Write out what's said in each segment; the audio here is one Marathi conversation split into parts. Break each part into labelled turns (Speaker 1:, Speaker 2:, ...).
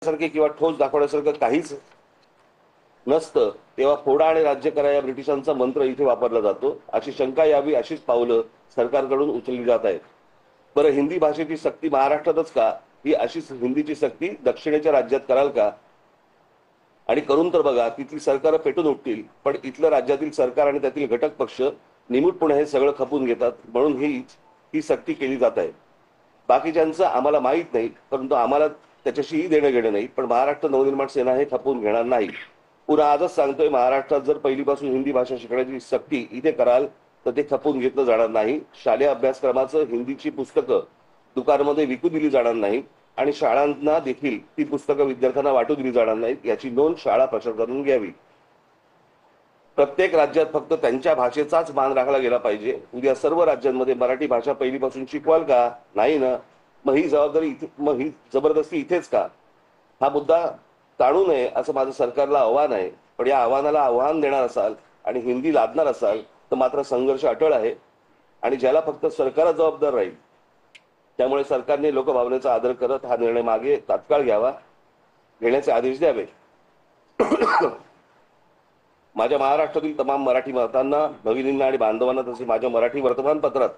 Speaker 1: दाखवण्यासारखे किंवा ठोस दाखवण्यासारखं काहीच नसतं, तेव्हा फोडा आणि राज्य करा या ब्रिटिशांचा मंत्र इथे वापरला जातो, अशी शंका यावी अशीच पावलं सरकारकडून उचलली जात आहेत. बरं, हिंदी भाषेची सक्ती महाराष्ट्रातच का? ही अशीच हिंदीची सक्ती दक्षिणेच्या राज्यात कराल का? आणि करून तर बघा, तिथली सरकार पेटून उठतील, पण इथलं राज्यातील सरकार आणि त्यातील घटक पक्ष निमूटपणे हे सगळं खपून घेतात, म्हणून ही सक्ती केली जात आहे. बाकीच्यांचं आम्हाला माहीत नाही, परंतु आम्हाला त्याच्याशीही देणं घेणं नाही, पण महाराष्ट्र नवनिर्माण सेना हे खपवून घेणार नाही. पुन्हा आजच सांगतोय, महाराष्ट्रात जर पहिलीपासून हिंदी भाषा शिकण्याची सक्ती इथे कराल तर ते खपवून घेतलं जाणार नाही. शालेय अभ्यासक्रमाचं हिंदीची पुस्तकं दुकानामध्ये विकू दिली जाणार नाही आणि शाळांना देखील ती पुस्तकं विद्यार्थ्यांना वाटू दिली जाणार नाहीत, याची नोंद शाळा प्रशासनाने घ्यावी. प्रत्येक राज्यात फक्त त्यांच्या भाषेचाच मान राखला गेला पाहिजे. उद्या सर्व राज्यांमध्ये मराठी भाषा पहिलीपासून शिकवाल का? नाही ना. मग ही जबाबदारी मग ही जबरदस्ती इथेच का? हा मुद्दा टाळू नये असं माझं सरकारला आव्हान आहे. पण या आव्हानाला आव्हान देणार असाल आणि हिंदी लादणार असाल तर मात्र संघर्ष अटळ आहे आणि ज्याला फक्त सरकारच जबाबदार राहील. त्यामुळे सरकारने लोकभावनेचा आदर करत हा निर्णय मागे तात्काळ घेण्याचे आदेश द्यावे. माझ्या महाराष्ट्रातील तमाम मराठी मातांना, भगिनींना आणि बांधवांना, तसेच माझ्या मराठी वर्तमानपत्रात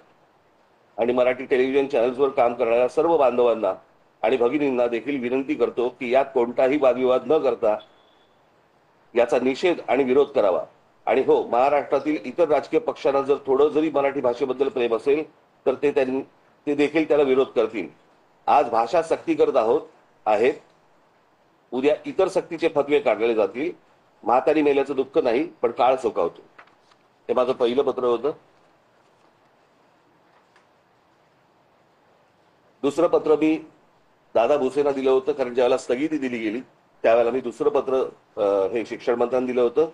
Speaker 1: आणि मराठी टेलिव्हिजन चॅनल्सवर काम करणाऱ्या सर्व बांधवांना आणि भगिनींना देखील विनंती करतो की यात कोणताही वादविवाद न करता याचा निषेध आणि विरोध करावा. आणि हो, महाराष्ट्रातील इतर राजकीय पक्षांना जर थोडं जरी मराठी भाषेबद्दल प्रेम असेल तर ते देखील त्याला विरोध करतील. आज भाषा सक्ती करत आहेत, उद्या इतर सक्तीचे फतवे काढले जातील. म्हातारी मेल्याचं दुःख नाही, पण काळ चोकावतो. हे माझं पहिलं पत्र होतं. दुसरं पत्र मी दादा भुसेंना दिलं होतं, कारण ज्यावेळेला स्थगिती दिली गेली त्यावेळेला मी दुसरं पत्र हे शिक्षण मंत्र्यांना दिलं होतं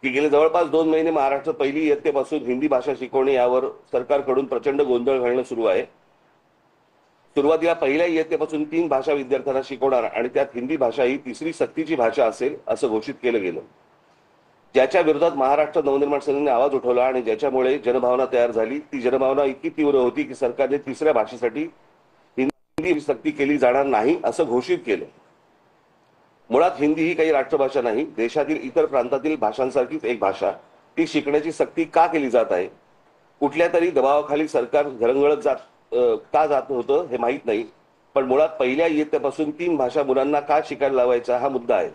Speaker 1: की गेले जवळपास 2 महिने महाराष्ट्रात पहिली इयत्तेपासून हिंदी भाषा शिकवणे यावर सरकारकडून प्रचंड गोंधळ घालणं सुरू आहे. सुरुवातीला पहिल्या इयत्तेपासून 3 भाषा विद्यार्थ्यांना शिकवणार आणि त्यात हिंदी भाषा ही तिसरी सक्तीची भाषा असेल असं घोषित केलं गेलं, ज्याच्या विरोधात महाराष्ट्र नवनिर्माण सेनेने आवाज उठवला आणि ज्याच्यामुळे जनभावना तयार झाली. ती जनभावना इतकी तीव्र होती की सरकारने तिसऱ्या भाषेसाठी हिंदी सक्ती केली जाणार नाही असं घोषित केलं. मुळात हिंदी ही काही राष्ट्रभाषा नाही, देशातील इतर प्रांतातील भाषांसारखीच एक भाषा. ती शिकण्याची सक्ती का केली जात आहे? कुठल्या तरी दबावाखाली सरकार घरंगळत का जात होतं हे माहीत नाही, पण मुळात पहिल्या इयत्तेपासून 3 भाषा मुलांना का शिकायला लावायचा हा मुद्दा आहे.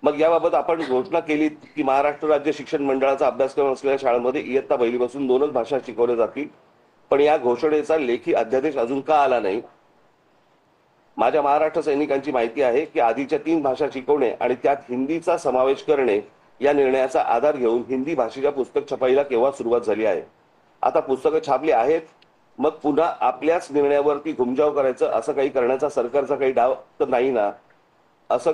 Speaker 1: मग याबाबत आपण घोषणा केली की महाराष्ट्र राज्य शिक्षण मंडळाचा अभ्यासक्रम असलेल्या शाळांमध्ये इयत्ता पहिलीपासून 2च भाषा शिकवल्या जातील, पण या घोषणेचा लेखी अध्यादेश अजून का आला नाही? माझ्या महाराष्ट्र सैनिकांची माहिती आहे की आधीच्या 3 भाषा शिकवणे आणि त्यात हिंदीचा समावेश करणे या निर्णयाचा आधार घेऊन हिंदी भाषेच्या पुस्तक छपाईला केव्हा सुरुवात झाली आहे. आता पुस्तकं छापली आहेत, मग पुन्हा आपल्याच निर्णयावरती घुमजाव करायचं असं काही करण्याचा सरकारचा काही डाव तर नाही ना? असं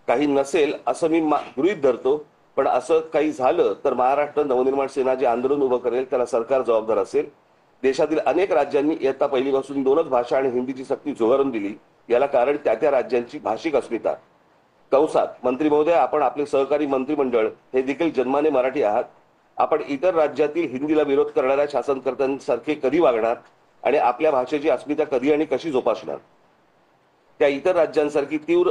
Speaker 1: काही नसेल असं मी गृहीत धरतो, पण असं काही झालं तर महाराष्ट्र नवनिर्माण सेना जे आंदोलन उभं करेल त्याला सरकार जबाबदार असेल. देशातील अनेक राज्यांनी इयत्ता पहिलीपासून 2च भाषा आणि हिंदीची सक्ती झुगारून दिली. याला कारण त्या राज्यांची भाषिक अस्मिता. कंसात मंत्री महोदय, आपण आपले सहकारी मंत्रिमंडळ हे देखील जन्माने मराठी आहात. आपण इतर राज्यातील हिंदीला विरोध करणाऱ्या शासनकर्त्यांसारखे कधी वागणार आणि आपल्या भाषेची अस्मिता कधी आणि कशी जोपासणार? त्या इतर राज्यांसारखी तीव्र